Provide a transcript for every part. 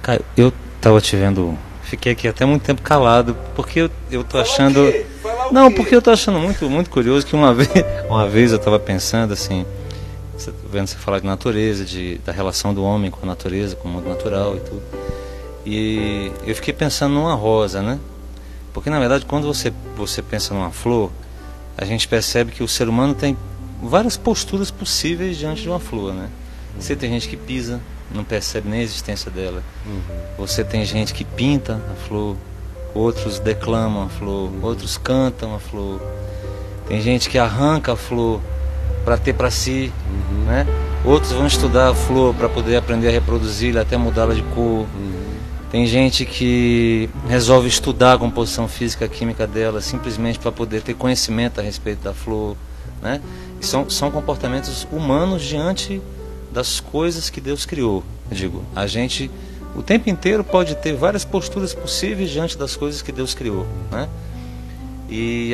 Caio, eu tava te vendo, fiquei aqui até muito tempo calado, porque eu tô achando... Não, porque eu tô achando muito curioso que uma vez eu tava pensando assim, vendo você falar de natureza, da relação do homem com a natureza, com o mundo natural e tudo. E eu fiquei pensando numa rosa, né? Porque na verdade quando você pensa numa flor, a gente percebe que o ser humano tem várias posturas possíveis diante de uma flor, né? Você tem gente que pisa, não percebe nem a existência dela. Você tem gente que pinta a flor, outros declamam a flor, outros cantam a flor. Tem gente que arranca a flor para ter para si, né? Outros vão estudar a flor para poder aprender a reproduzi-la, até mudá-la de cor. Tem gente que resolve estudar a composição física, química dela, simplesmente para poder ter conhecimento a respeito da flor, né? E são comportamentos humanos diante das coisas que Deus criou. Eu digo, a gente o tempo inteiro pode ter várias posturas possíveis diante das coisas que Deus criou, né? E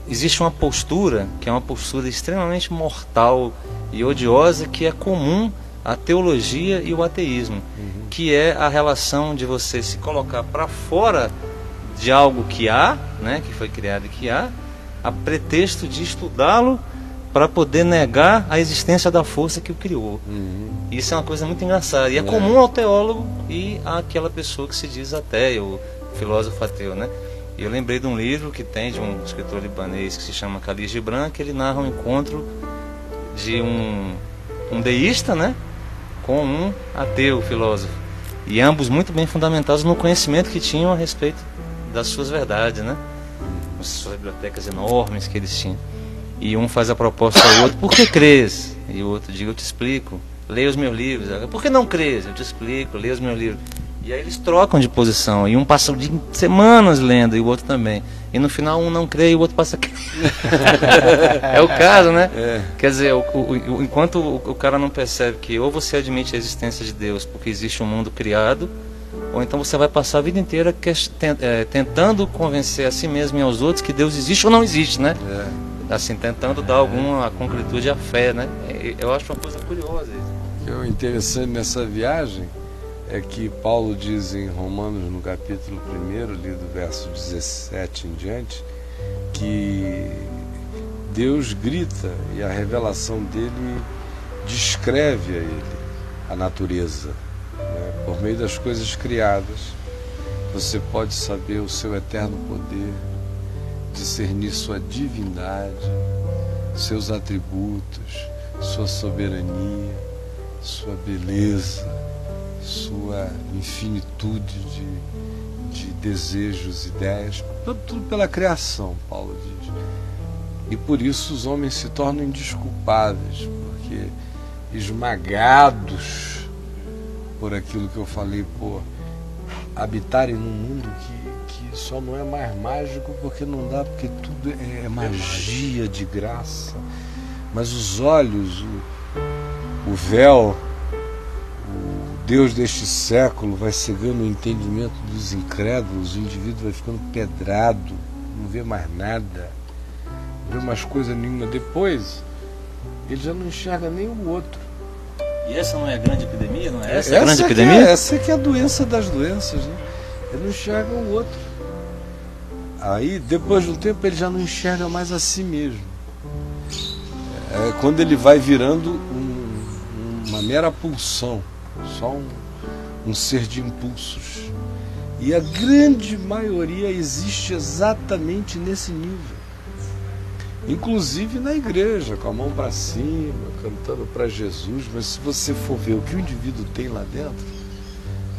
existe uma postura que é uma postura extremamente mortal e odiosa, que é comum à teologia e o ateísmo, que é a relação de você se colocar para fora de algo que há, né, que foi criado e que há, a pretexto de estudá-lo para poder negar a existência da força que o criou. Isso é uma coisa muito engraçada. E é comum ao teólogo e àquela pessoa que se diz ateu, o filósofo ateu, né? E eu lembrei de um livro que tem de um escritor libanês que se chama Khalil Gibran, que ele narra um encontro de um deísta, né, com um ateu, filósofo. E ambos muito bem fundamentados no conhecimento que tinham a respeito das suas verdades, né? As suas bibliotecas enormes que eles tinham. E um faz a proposta ao outro: por que crês? E o outro diz: eu te explico, leia os meus livros. Por que não crês? Eu te explico, leia os meus livros. E aí eles trocam de posição, e um passa semanas lendo, e o outro também. E no final um não crê e o outro passa a crer. É o caso, né? Quer dizer, enquanto o cara não percebe que ou você admite a existência de Deus porque existe um mundo criado, ou então você vai passar a vida inteira tentando convencer a si mesmo e aos outros que Deus existe ou não existe, né? Assim, tentando dar alguma concretude à fé, né? Eu acho uma coisa curiosa isso. O que é interessante nessa viagem é que Paulo diz em Romanos, no capítulo 1, ali do verso 17 em diante, que Deus grita e a revelação dele descreve a ele, a natureza, né? Por meio das coisas criadas, você pode saber o seu eterno poder, discernir sua divindade, seus atributos, sua soberania, sua beleza, sua infinitude de desejos, ideias, tudo pela criação, Paulo diz. E por isso os homens se tornam indesculpáveis, porque esmagados por aquilo que eu falei, por habitarem num mundo que só não é mais mágico porque não dá, porque tudo é magia de graça. Mas os olhos, o véu, o Deus deste século vai cegando o entendimento dos incrédulos, o indivíduo vai ficando pedrado, não vê mais nada, não vê mais coisa nenhuma. Depois, ele já não enxerga nem o outro. E essa não é a grande epidemia, não é? Essa é a grande epidemia? Essa que é a doença das doenças, né? Ele não enxerga o outro. Aí, depois de um tempo, ele já não enxerga mais a si mesmo. É quando ele vai virando uma mera pulsão, só um ser de impulsos. E a grande maioria existe exatamente nesse nível. Inclusive na igreja, com a mão para cima, cantando para Jesus. Mas se você for ver o que o indivíduo tem lá dentro,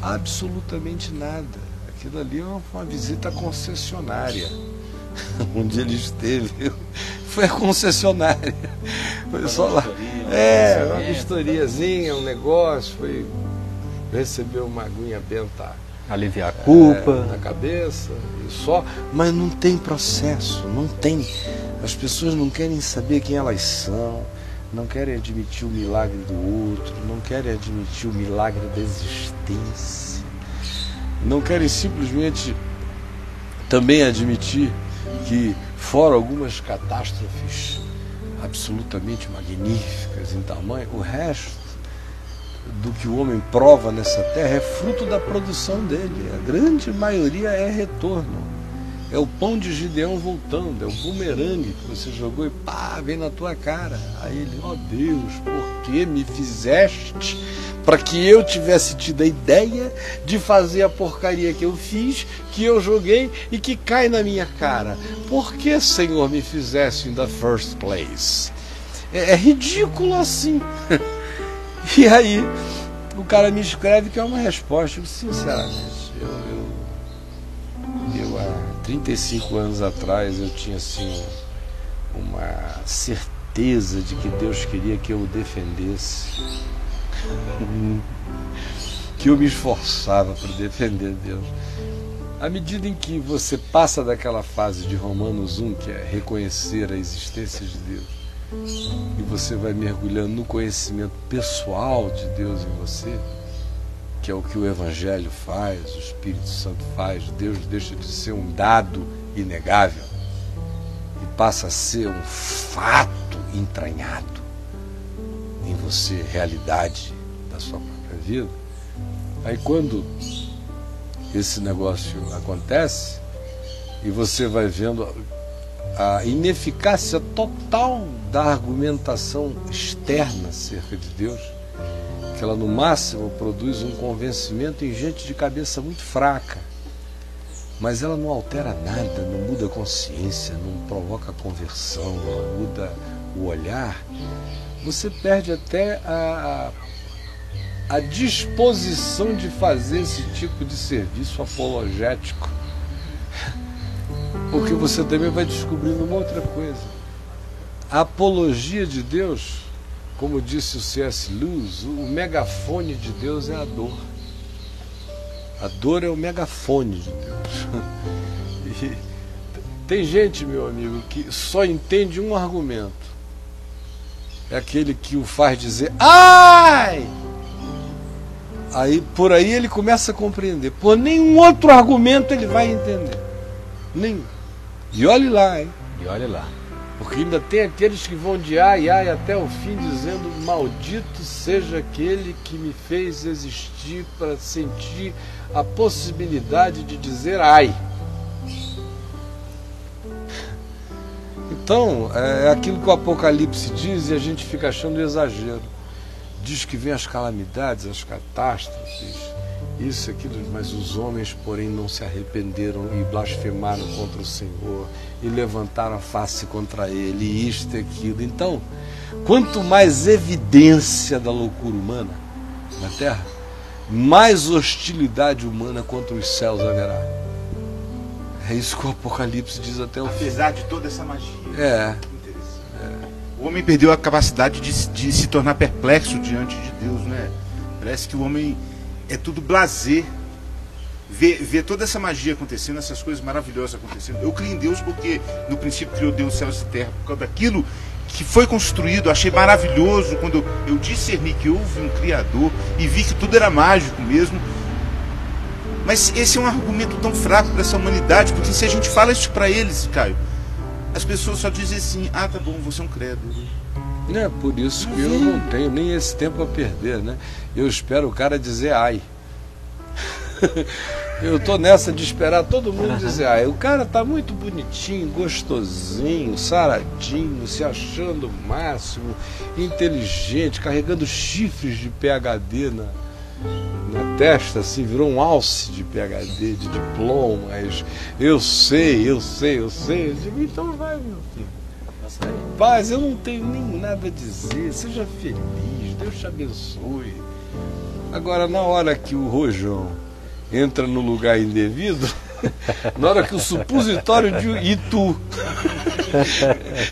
absolutamente nada. Aquilo ali é uma visita à concessionária. Onde ele esteve foi a concessionária. Foi só lá. Uma vistoriazinha, um negócio, foi receber uma aguinha benta, aliviar a culpa na cabeça e só. Mas não tem processo, não tem. As pessoas não querem saber quem elas são, não querem admitir o milagre do outro, não querem admitir o milagre da existência, não querem simplesmente também admitir que, fora algumas catástrofes absolutamente magníficas em tamanho, o resto do que o homem prova nessa terra é fruto da produção dele. A grande maioria é retorno. É o pão de Gideão voltando, é o bumerangue que você jogou e pá, vem na tua cara. Aí ele, ó Deus, por que me fizeste para que eu tivesse tido a ideia de fazer a porcaria que eu fiz, que eu joguei e que cai na minha cara? Por que, Senhor, me fizeste in the first place? É ridículo assim. E aí, o cara me escreve que é uma resposta. Eu, sinceramente, eu há 35 anos atrás, eu tinha assim uma certeza de que Deus queria que eu o defendesse. Que eu me esforçava para defender Deus. À medida em que você passa daquela fase de Romanos 1, que é reconhecer a existência de Deus, e você vai mergulhando no conhecimento pessoal de Deus em você, que é o que o Evangelho faz, o Espírito Santo faz, Deus deixa de ser um dado inegável e passa a ser um fato entranhado em você, realidade da sua própria vida. Aí quando esse negócio acontece e você vai vendo a ineficácia total da argumentação externa acerca de Deus, que ela no máximo produz um convencimento em gente de cabeça muito fraca, mas ela não altera nada, não muda a consciência, não provoca conversão, não muda o olhar. Você perde até a disposição de fazer esse tipo de serviço apologético, porque você também vai descobrindo uma outra coisa. A apologia de Deus, como disse o C.S. Lewis, o megafone de Deus é a dor. A dor é o megafone de Deus. E tem gente, meu amigo, que só entende um argumento. É aquele que o faz dizer ai! Aí, por aí ele começa a compreender. Por nenhum outro argumento ele vai entender. Nenhum. E olhe lá, hein? E olha lá. Porque ainda tem aqueles que vão de ai, ai até o fim, dizendo: maldito seja aquele que me fez existir para sentir a possibilidade de dizer ai. Então, é aquilo que o Apocalipse diz e a gente fica achando exagero. Diz que vem as calamidades, as catástrofes, isso, aquilo, mas os homens, porém, não se arrependeram e blasfemaram contra o Senhor e levantaram a face contra Ele, e isto e aquilo. Então, quanto mais evidência da loucura humana na Terra, mais hostilidade humana contra os céus haverá. É isso que o Apocalipse diz até o fim. Apesar de toda essa magia. É. O homem perdeu a capacidade de se tornar perplexo diante de Deus, né? Parece que o homem é tudo blasé. Vê toda essa magia acontecendo, essas coisas maravilhosas acontecendo. Eu creio em Deus porque no princípio criou Deus céus e terra, por causa daquilo que foi construído. Achei maravilhoso quando eu discerni que houve um Criador e vi que tudo era mágico mesmo. Mas esse é um argumento tão fraco para essa humanidade, porque se a gente fala isso para eles, Caio, as pessoas só dizem assim: ah, tá bom, você é um crédulo. É por isso que eu não tenho nem esse tempo a perder, né? Eu espero o cara dizer ai. Eu tô nessa de esperar todo mundo dizer ai. O cara tá muito bonitinho, gostosinho, saradinho, se achando o máximo, inteligente, carregando chifres de PhD na testa, assim, virou um alce de PhD, de diplomas. Eu sei. Eu digo, então vai, meu filho. Paz, eu não tenho nem nada a dizer. Seja feliz, Deus te abençoe. Agora, na hora que o rojão entra no lugar indevido, na hora que o supositório de Itu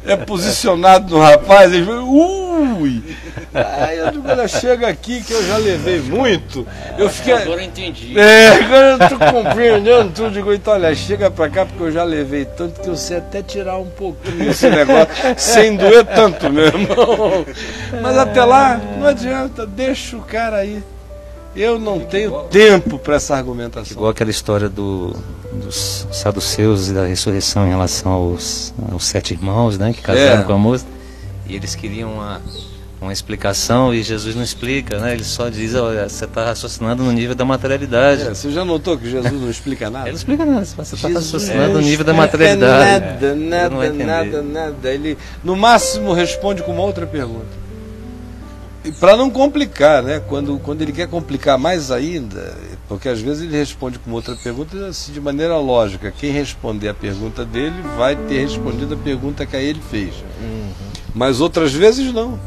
é posicionado no rapaz, ele fala, ui! Aí eu digo, ela chega aqui que eu já levei muito. Eu fiquei. Agora eu entendi. Agora eu tô compreendendo tudo. Digo, então, olha, chega pra cá porque eu já levei tanto que eu sei até tirar um pouquinho esse negócio sem doer tanto, meu irmão. Mas até lá, não adianta, deixa o cara aí. Eu não tenho tempo para essa argumentação. Igual aquela história dos saduceus e da ressurreição em relação aos 7 irmãos, né, que casaram com a moça. E eles queriam uma explicação e Jesus não explica, né? Ele só diz, olha, você está raciocinando no nível da materialidade. Você já notou que Jesus não explica nada? Ele não explica nada, você está Jesus raciocinando no nível da materialidade. Nada. Ele, no máximo, responde com uma outra pergunta. E para não complicar, né? Quando ele quer complicar mais ainda, porque às vezes ele responde com outra pergunta assim, de maneira lógica. Quem responder a pergunta dele vai ter respondido a pergunta que a ele fez. Mas outras vezes não.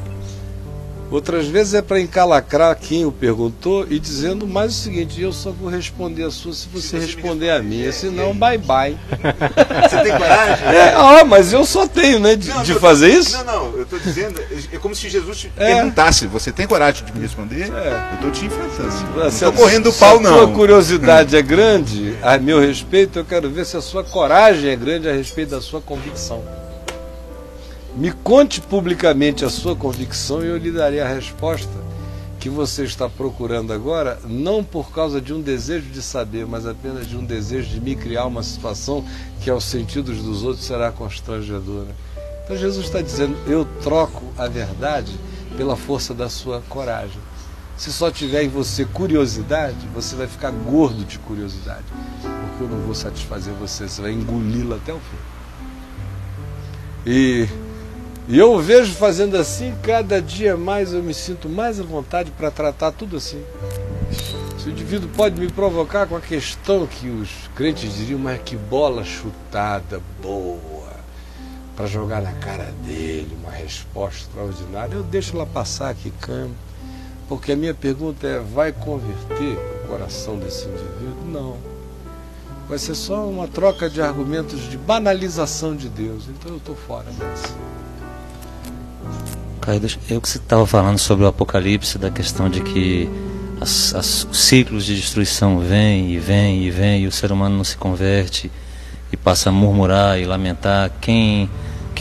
Outras vezes é para encalacrar quem o perguntou e dizendo mais o seguinte: eu só vou responder a sua se você responder a minha, senão bye bye. Você tem coragem? Mas eu só tenho, né, de fazer isso? Não, eu estou dizendo, é como se Jesus te perguntasse: você tem coragem de me responder? Eu estou te enfrentando. Não estou correndo do pau, não. Se a sua curiosidade é grande a meu respeito, eu quero ver se a sua coragem é grande a respeito da sua convicção. Me conte publicamente a sua convicção e eu lhe darei a resposta que você está procurando agora, não por causa de um desejo de saber, mas apenas de um desejo de me criar uma situação que aos sentidos dos outros será constrangedora. Então Jesus está dizendo: eu troco a verdade pela força da sua coragem. Se só tiver em você curiosidade, você vai ficar gordo de curiosidade, porque eu não vou satisfazer você vai engoli-la até o fim. E eu o vejo fazendo assim, cada dia mais eu me sinto mais à vontade para tratar tudo assim. Se o indivíduo pode me provocar com a questão que os crentes diriam, mas que bola chutada boa, para jogar na cara dele uma resposta extraordinária, eu deixo ela passar aqui, câmbio, porque a minha pergunta é: vai converter o coração desse indivíduo? Não. Vai ser só uma troca de argumentos de banalização de Deus. Então eu estou fora dessa. Caio, eu que você estava falando sobre o Apocalipse, da questão de que os ciclos de destruição vêm e o ser humano não se converte e passa a murmurar e lamentar. Quem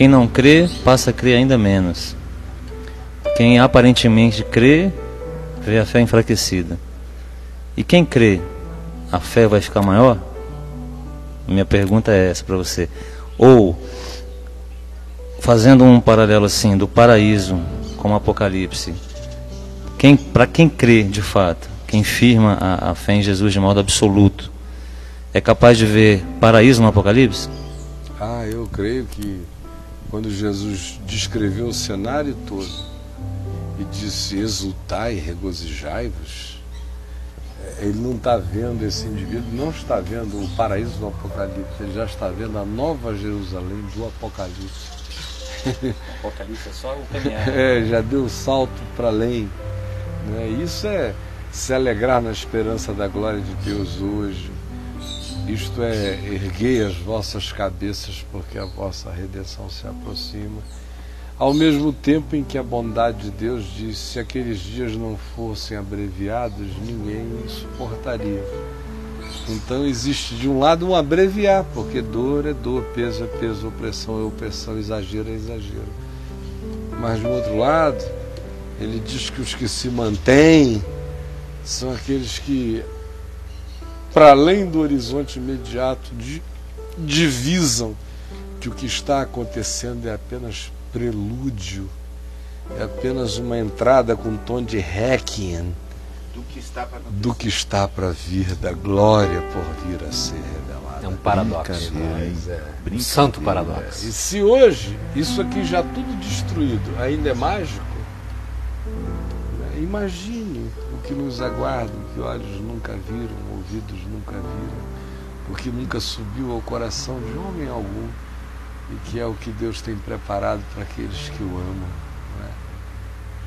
não crê passa a crer ainda menos. Quem aparentemente crê vê a fé enfraquecida. E quem crê, a fé vai ficar maior? Minha pergunta é essa para você. Ou, fazendo um paralelo assim, do paraíso com o Apocalipse, para quem crê de fato, quem firma a fé em Jesus de modo absoluto, é capaz de ver paraíso no Apocalipse? Eu creio que quando Jesus descreveu o cenário todo e disse: exultai e regozijai-vos, ele não está vendo, esse indivíduo não está vendo o paraíso do Apocalipse, ele já está vendo a nova Jerusalém do Apocalipse. O Apocalipse é só o caminhar. Já deu o salto para além, né? Isso é se alegrar na esperança da glória de Deus hoje. Isto é erguei as vossas cabeças, porque a vossa redenção se aproxima. Ao mesmo tempo em que a bondade de Deus diz: se aqueles dias não fossem abreviados, ninguém suportaria. Então existe de um lado um abreviar, porque dor é dor, peso é peso, opressão é opressão, exagero é exagero. Mas do outro lado, ele diz que os que se mantêm são aqueles que, para além do horizonte imediato, divisam que o que está acontecendo é apenas prelúdio, é apenas uma entrada com tom de Requiem do que está para vir, da glória por vir a ser revelada. É um paradoxo, um santo paradoxo. E se hoje isso aqui já tudo destruído ainda é mágico, imagine o que nos aguarda, o que olhos nunca viram, ouvidos nunca viram, o que nunca subiu ao coração de homem algum, e que é o que Deus tem preparado para aqueles que o amam.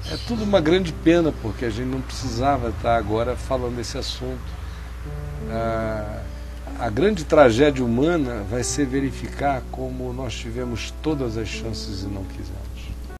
É tudo uma grande pena, porque a gente não precisava estar agora falando desse assunto. A grande tragédia humana vai ser verificar como nós tivemos todas as chances e não quisemos.